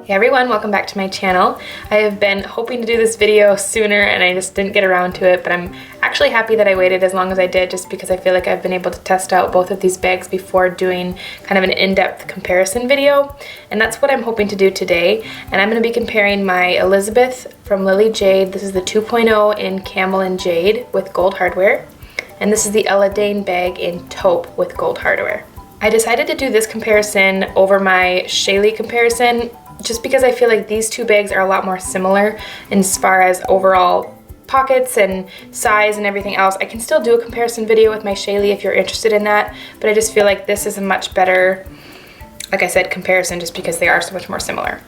Hey everyone, welcome back to my channel. I have been hoping to do this video sooner and I just didn't get around to it, but I'm actually happy that I waited as long as I did just because I feel like I've been able to test out both of these bags before doing kind of an in-depth comparison video. And that's what I'm hoping to do today. And I'm going to be comparing my Elizabeth from Lillie Jade. This is the 2.0 in Camel and Jade with gold hardware. And this is the Dane bag in taupe with gold hardware. I decided to do this comparison over my Shaley comparison just because I feel like these two bags are a lot more similar as far as overall pockets and size and everything else. I can still do a comparison video with my Shaley if you're interested in that, but I just feel like this is a much better, like I said, comparison just because they are so much more similar.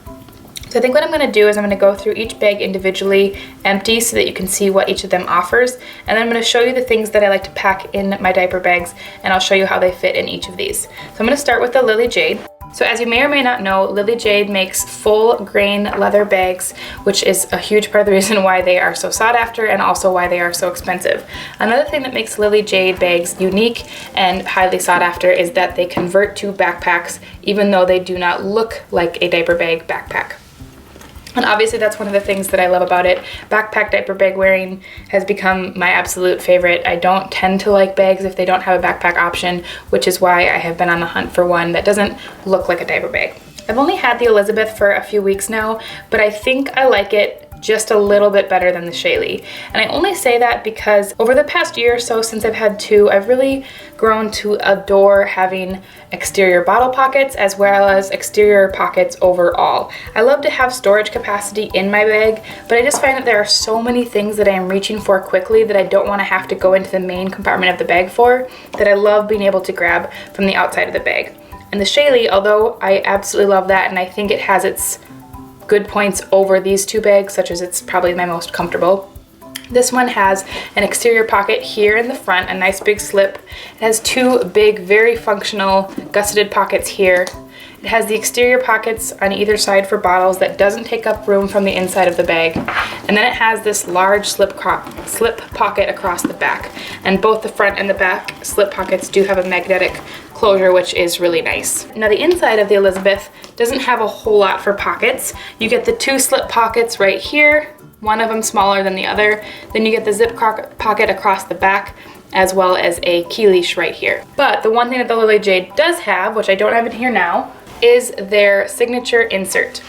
So I think what I'm going to do is I'm going to go through each bag individually empty so that you can see what each of them offers, and then I'm going to show you the things that I like to pack in my diaper bags, and I'll show you how they fit in each of these. So I'm going to start with the Lillie Jade. So as you may or may not know, Lillie Jade makes full grain leather bags, which is a huge part of the reason why they are so sought after and also why they are so expensive. Another thing that makes Lillie Jade bags unique and highly sought after is that they convert to backpacks even though they do not look like a diaper bag backpack. And obviously that's one of the things that I love about it. Backpack diaper bag wearing has become my absolute favorite. I don't tend to like bags if they don't have a backpack option, which is why I have been on the hunt for one that doesn't look like a diaper bag. I've only had the Elizabeth for a few weeks now, but I think I like it just a little bit better than the Shaley. And I only say that because over the past year or so since I've had two, I've really grown to adore having exterior bottle pockets as well as exterior pockets overall. I love to have storage capacity in my bag, but I just find that there are so many things that I am reaching for quickly that I don't want to have to go into the main compartment of the bag for, that I love being able to grab from the outside of the bag. And the Shaley, although I absolutely love that and I think it has its good points over these two bags, such as it's probably my most comfortable. This one has an exterior pocket here in the front, a nice big slip. It has two big, very functional gusseted pockets here. It has the exterior pockets on either side for bottles that doesn't take up room from the inside of the bag. And then it has this large slip pocket across the back. And both the front and the back slip pockets do have a magnetic closure, which is really nice. Now the inside of the Elizabeth doesn't have a whole lot for pockets. You get the two slip pockets right here, one of them smaller than the other. Then you get the zip pocket across the back, as well as a key leash right here. But the one thing that the Lillie Jade does have, which I don't have in here now, is their signature insert.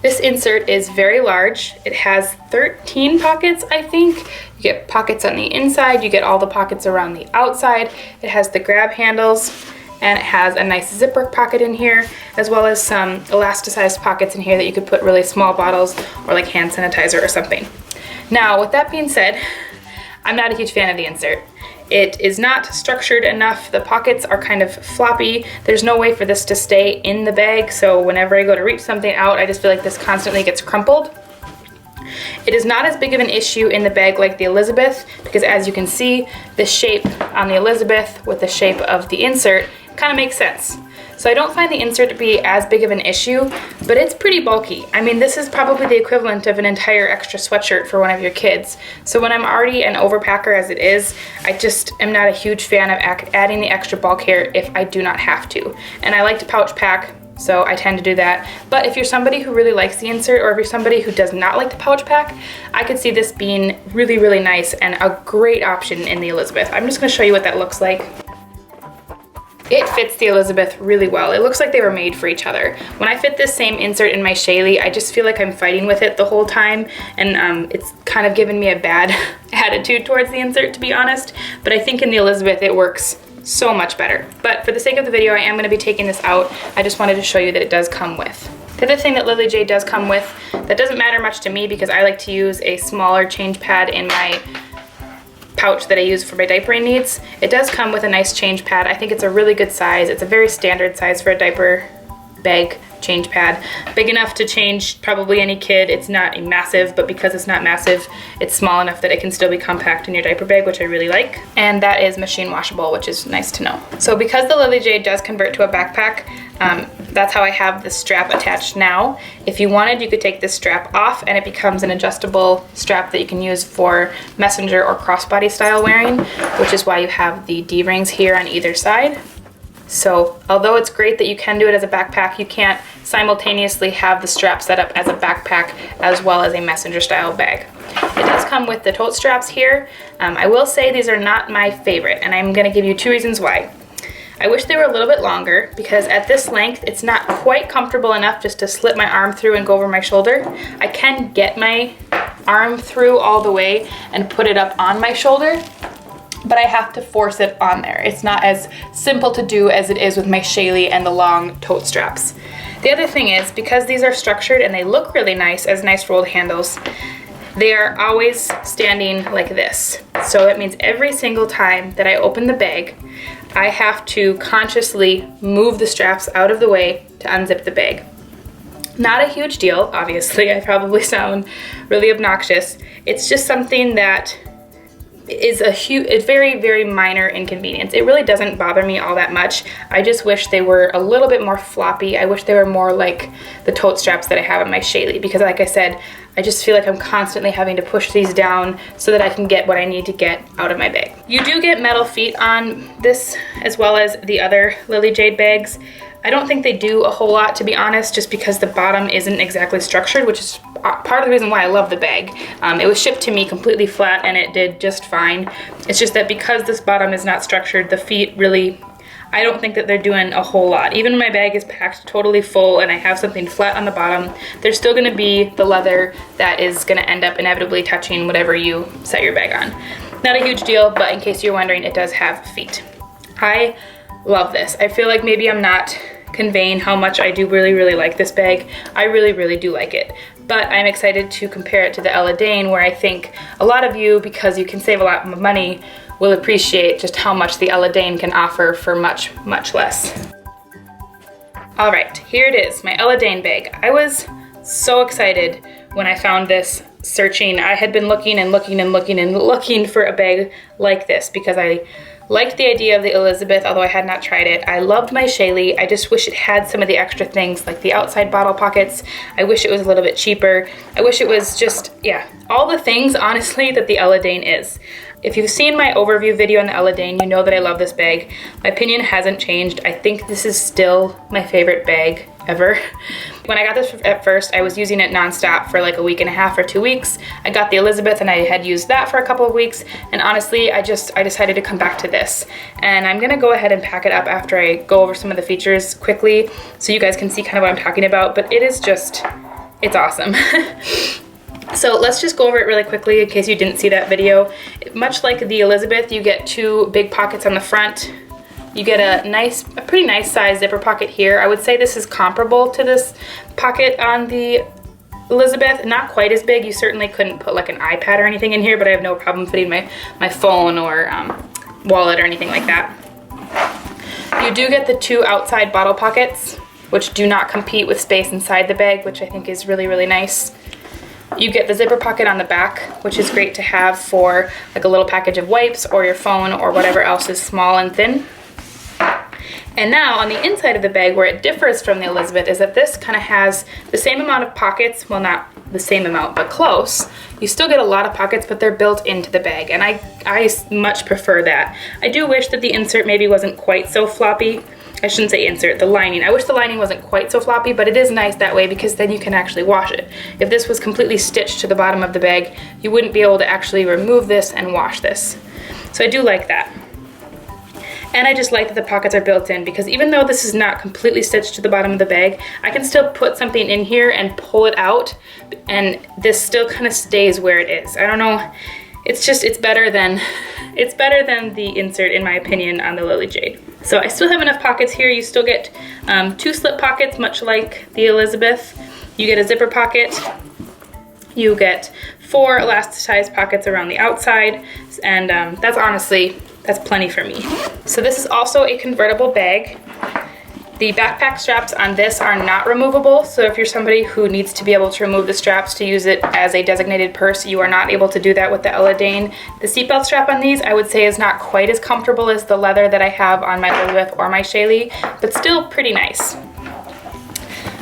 This insert is very large. It has 13 pockets, I think. You get pockets on the inside, you get all the pockets around the outside. It has the grab handles, and it has a nice zipper pocket in here, as well as some elasticized pockets in here that you could put really small bottles or like hand sanitizer or something. Now, with that being said, I'm not a huge fan of the insert. It is not structured enough. The pockets are kind of floppy. There's no way for this to stay in the bag, so whenever I go to reach something out, I just feel like this constantly gets crumpled. It is not as big of an issue in the bag like the Elizabeth, because as you can see, the shape on the Elizabeth with the shape of the insert kind of makes sense. So I don't find the insert to be as big of an issue, but it's pretty bulky. I mean, this is probably the equivalent of an entire extra sweatshirt for one of your kids. So when I'm already an overpacker as it is, I just am not a huge fan of adding the extra bulk here if I do not have to. And I like to pouch pack, so I tend to do that. But if you're somebody who really likes the insert, or if you're somebody who does not like to pouch pack, I could see this being really, really nice and a great option in the Elizabeth. I'm just gonna show you what that looks like. It fits the Elizabeth really well. It looks like they were made for each other. When I fit this same insert in my Shaley, I just feel like I'm fighting with it the whole time, and it's kind of given me a bad attitude towards the insert, to be honest. But I think in the Elizabeth it works so much better. But for the sake of the video, I am going to be taking this out. I just wanted to show you that it does come with. The other thing that Lillie Jade does come with that doesn't matter much to me because I like to use a smaller change pad in my pouch that I use for my diapering needs. It does come with a nice change pad. I think it's a really good size. It's a very standard size for a diaper bag change pad. Big enough to change probably any kid. It's not massive, but because it's not massive, it's small enough that it can still be compact in your diaper bag, which I really like. And that is machine washable, which is nice to know. So because the Lillie Jade does convert to a backpack, that's how I have the strap attached now. If you wanted, you could take this strap off and it becomes an adjustable strap that you can use for messenger or crossbody style wearing, which is why you have the D-rings here on either side. So although it's great that you can do it as a backpack, you can't simultaneously have the strap set up as a backpack as well as a messenger style bag. It does come with the tote straps here. I will say these are not my favorite, and I'm gonna give you 2 reasons why. I wish they were a little bit longer because at this length, it's not quite comfortable enough just to slip my arm through and go over my shoulder. I can get my arm through all the way and put it up on my shoulder, but I have to force it on there. It's not as simple to do as it is with my Shaylee and the long tote straps. The other thing is, because these are structured and they look really nice as nice rolled handles, they are always standing like this. So it means every single time that I open the bag, I have to consciously move the straps out of the way to unzip the bag. Not a huge deal, obviously. I probably sound really obnoxious. It's just something that is a very, very minor inconvenience. It really doesn't bother me all that much. I just wish they were a little bit more floppy. I wish they were more like the tote straps that I have on my Shaylee, because like I said, I just feel like I'm constantly having to push these down so that I can get what I need to get out of my bag. You do get metal feet on this as well as the other Lillie Jade bags. I don't think they do a whole lot, to be honest, just because the bottom isn't exactly structured, which is part of the reason why I love the bag. It was shipped to me completely flat and it did just fine. It's just that because this bottom is not structured, the feet really, I don't think that they're doing a whole lot. Even when my bag is packed totally full and I have something flat on the bottom, there's still gonna be the leather that is gonna end up inevitably touching whatever you set your bag on. Not a huge deal, but in case you're wondering, it does have feet. I love this. I feel like maybe I'm not conveying how much I do really, really like this bag. I really, really do like it. But I'm excited to compare it to the Ella Dane, where I think a lot of you, because you can save a lot of money, will appreciate just how much the Ella Dane can offer for much, much less. All right, here it is, my Ella Dane bag. I was so excited when I found this searching. I had been looking and looking and looking and looking for a bag like this because I liked the idea of the Elizabeth, although I had not tried it. I loved my Shaylee. I just wish it had some of the extra things like the outside bottle pockets. I wish it was a little bit cheaper. I wish it was just, yeah, all the things, honestly, that the Ella Dane is. If you've seen my overview video on the Ella Dane, you know that I love this bag. My opinion hasn't changed. I think this is still my favorite bag ever. When I got this at first, I was using it nonstop for like a week and a half or 2 weeks. I got the Elizabeth and I had used that for a couple of weeks, and honestly, I decided to come back to this. And I'm gonna go ahead and pack it up after I go over some of the features quickly so you guys can see kind of what I'm talking about, but it is just, it's awesome. So let's just go over it really quickly in case you didn't see that video. Much like the Elizabeth, you get 2 big pockets on the front. You get a pretty nice size zipper pocket here. I would say this is comparable to this pocket on the Elizabeth. Not quite as big. You certainly couldn't put like an iPad or anything in here, but I have no problem fitting my phone or wallet or anything like that. You do get the 2 outside bottle pockets, which do not compete with space inside the bag, which I think is really, really nice. You get the zipper pocket on the back, which is great to have for like a little package of wipes or your phone or whatever else is small and thin. And now on the inside of the bag, where it differs from the Elizabeth, is that this kind of has the same amount of pockets. Well, not the same amount, but close. You still get a lot of pockets, but they're built into the bag, and I much prefer that. I do wish that the insert maybe wasn't quite so floppy. I shouldn't say insert, the lining. I wish the lining wasn't quite so floppy, but it is nice that way because then you can actually wash it. If this was completely stitched to the bottom of the bag, you wouldn't be able to actually remove this and wash this. So I do like that. And I just like that the pockets are built in, because even though this is not completely stitched to the bottom of the bag, I can still put something in here and pull it out, and this still kind of stays where it is. I don't know, it's better than the insert, in my opinion, on the Lillie Jade. So I still have enough pockets here. You still get 2 slip pockets, much like the Elizabeth. You get a zipper pocket. You get 4 elasticized pockets around the outside, and that's plenty for me. So this is also a convertible bag. The backpack straps on this are not removable, so if you're somebody who needs to be able to remove the straps to use it as a designated purse, you are not able to do that with the Ella Dane. The seatbelt strap on these, I would say, is not quite as comfortable as the leather that I have on my Elizabeth or my Shaylee, but still pretty nice.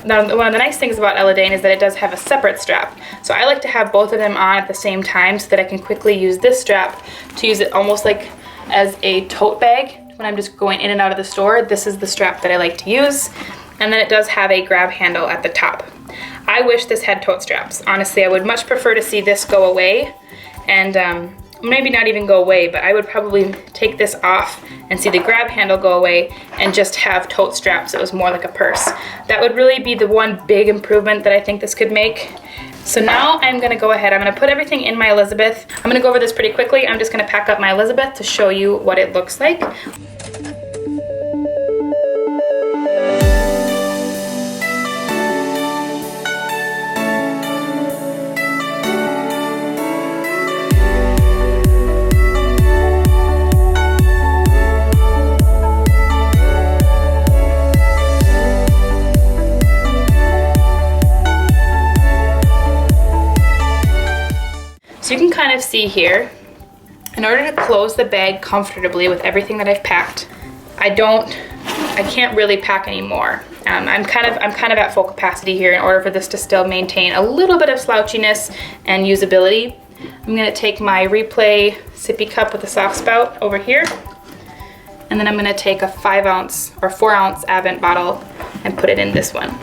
Now, one of the nice things about Ella Dane is that it does have a separate strap. So I like to have both of them on at the same time so that I can quickly use this strap to use it almost like as a tote bag when when I'm just going in and out of the store, this is the strap that I like to use. And then it does have a grab handle at the top. I wish this had tote straps. Honestly, I would much prefer to see this go away, and maybe not even go away, but I would probably take this off and see the grab handle go away and just have tote straps. It was more like a purse. That would really be the one big improvement that I think this could make. So now I'm gonna go ahead, I'm gonna put everything in my Elizabeth. I'm gonna go over this pretty quickly. I'm just gonna pack up my Elizabeth to show you what it looks like. So you can kind of see here, in order to close the bag comfortably with everything that I've packed, I can't really pack anymore. I'm kind of at full capacity here in order for this to still maintain a little bit of slouchiness and usability. I'm gonna take my Replay sippy cup with a soft spout over here, and then I'm gonna take a 5-ounce or 4-ounce Advent bottle and put it in this one.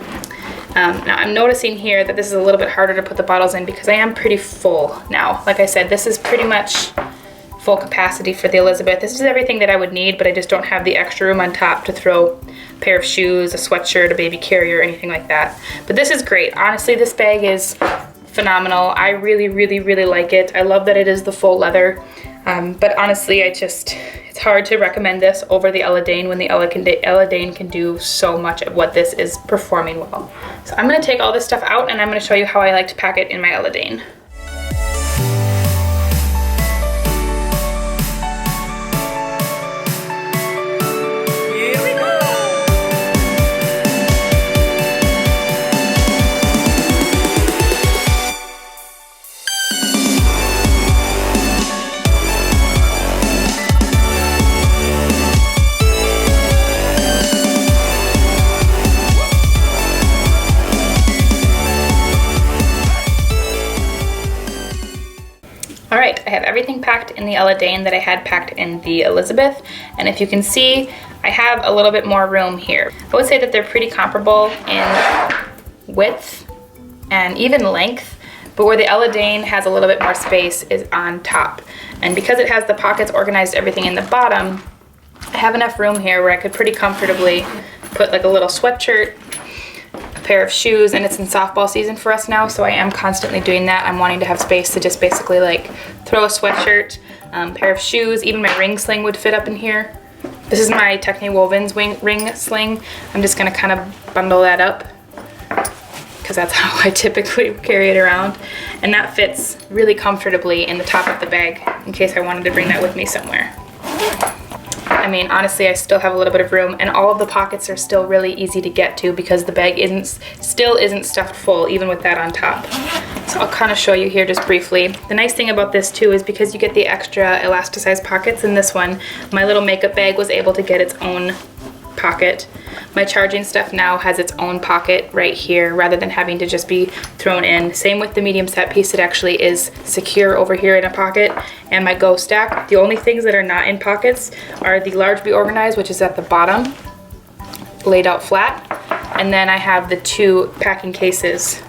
Now I'm noticing here that this is a little bit harder to put the bottles in because I am pretty full now. Like I said, this is pretty much full capacity for the Elizabeth. This is everything that I would need, but I just don't have the extra room on top to throw a pair of shoes, a sweatshirt, a baby carrier, anything like that. But this is great. Honestly, this bag is phenomenal. I really, really, really like it. I love that it is the full leather. But honestly, it's hard to recommend this over the Ella Dane when the Ella Dane can do so much of what this is performing well. So I'm gonna take all this stuff out and I'm gonna show you how I like to pack it in my Ella Dane. All right, I have everything packed in the Ella Dane that I had packed in the Elizabeth, and if you can see, I have a little bit more room here. I would say that they're pretty comparable in width and even length, but where the Ella Dane has a little bit more space is on top. And because it has the pockets organized everything in the bottom, I have enough room here where I could pretty comfortably put like a little sweatshirt, pair of shoes, and it's in softball season for us now, so I am constantly doing that. I'm wanting to have space to just basically like throw a sweatshirt, pair of shoes, even my ring sling would fit up in here. This is my Techni Wovens ring sling. I'm just gonna kind of bundle that up because that's how I typically carry it around, and that fits really comfortably in the top of the bag in case I wanted to bring that with me somewhere. I mean, honestly, I still have a little bit of room, and all of the pockets are still really easy to get to because the bag still isn't stuffed full, even with that on top. So I'll kind of show you here just briefly. The nice thing about this too is because you get the extra elasticized pockets in this one, my little makeup bag was able to get its own pocket. My charging stuff now has its own pocket right here rather than having to just be thrown in. Same with the medium set piece, it actually is secure over here in a pocket. And my Go Stack, the only things that are not in pockets are the large be organized, which is at the bottom, laid out flat. And then I have the 2 packing cases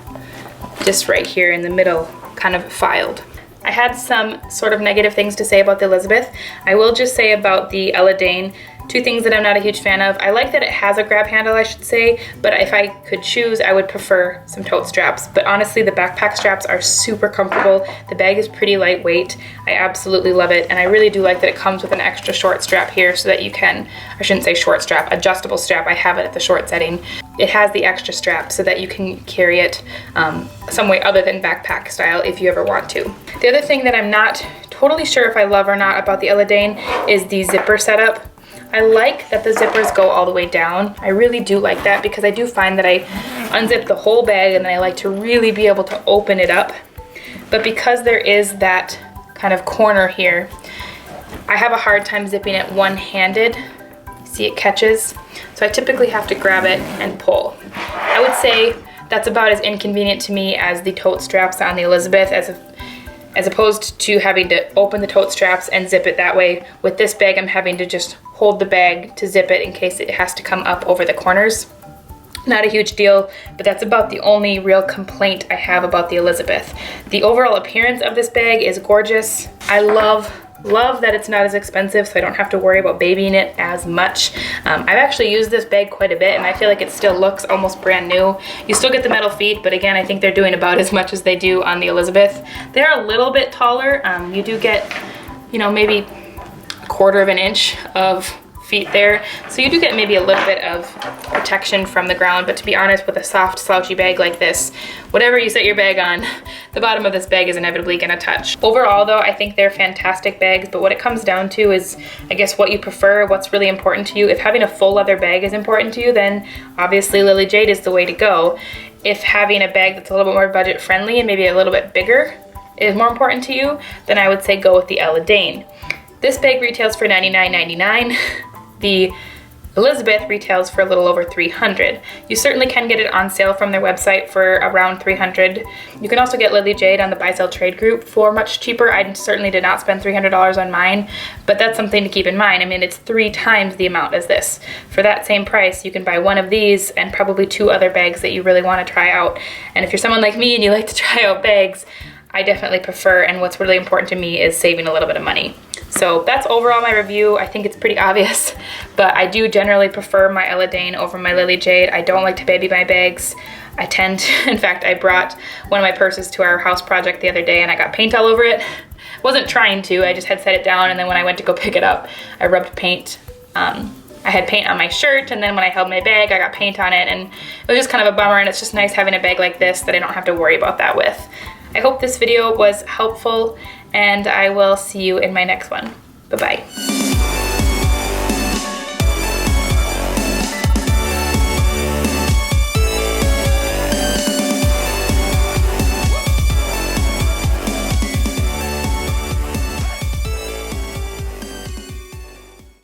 just right here in the middle, kind of filed. I had some sort of negative things to say about the Elizabeth. I will just say about the Ella Dane, 2 things that I'm not a huge fan of. I like that it has a grab handle, I should say, but if I could choose, I would prefer some tote straps. But honestly, the backpack straps are super comfortable. The bag is pretty lightweight. I absolutely love it, and I really do like that it comes with an extra short strap here so that you can, I shouldn't say short strap, adjustable strap. I have it at the short setting. It has the extra strap so that you can carry it some way other than backpack style if you ever want to. The other thing that I'm not totally sure if I love or not about the Ella Dane is the zipper setup. I like that the zippers go all the way down. I really do like that because I do find that I unzip the whole bag and then I like to really be able to open it up. But because there is that kind of corner here, I have a hard time zipping it one-handed. See, it catches. So I typically have to grab it and pull. I would say that's about as inconvenient to me as the tote straps on the Elizabeth, as opposed to having to open the tote straps and zip it that way. With this bag, I'm having to just hold the bag to zip it in case it has to come up over the corners. Not a huge deal, but that's about the only real complaint I have about the Elizabeth. The overall appearance of this bag is gorgeous. I love that it's not as expensive, so I don't have to worry about babying it as much. I've actually used this bag quite a bit, and I feel like it still looks almost brand new. You still get the metal feet, but again, I think they're doing about as much as they do on the Elizabeth. They're a little bit taller. You do get, you know, maybe 1/4 of an inch of feet there, so you do get maybe a little bit of protection from the ground, but to be honest, with a soft slouchy bag like this, whatever you set your bag on, the bottom of this bag is inevitably gonna touch. Overall though, I think they're fantastic bags, but what it comes down to is, I guess, what you prefer, what's really important to you. If having a full leather bag is important to you, then obviously Lillie Jade is the way to go. If having a bag that's a little bit more budget friendly and maybe a little bit bigger is more important to you, then I would say go with the Ella Dane. This bag retails for $99.99. The Elizabeth retails for a little over $300. You certainly can get it on sale from their website for around $300. You can also get Lillie Jade on the buy sell trade group for much cheaper. I certainly did not spend $300 on mine, but that's something to keep in mind. I mean, it's 3 times the amount as this. For that same price, you can buy one of these and probably 2 other bags that you really want to try out. And if you're someone like me and you like to try out bags, I definitely prefer, and what's really important to me is saving a little bit of money. So that's overall my review. I think it's pretty obvious, but I do generally prefer my Ella Dane over my Lillie Jade. I don't like to baby my bags. I tend to, in fact, I brought one of my purses to our house project the other day and I got paint all over it. Wasn't trying to, I just had set it down, and then when I went to go pick it up, I rubbed paint. I had paint on my shirt, and then when I held my bag, I got paint on it, and it was just kind of a bummer, and it's just nice having a bag like this that I don't have to worry about that with. I hope this video was helpful, and I will see you in my next one. Bye-bye.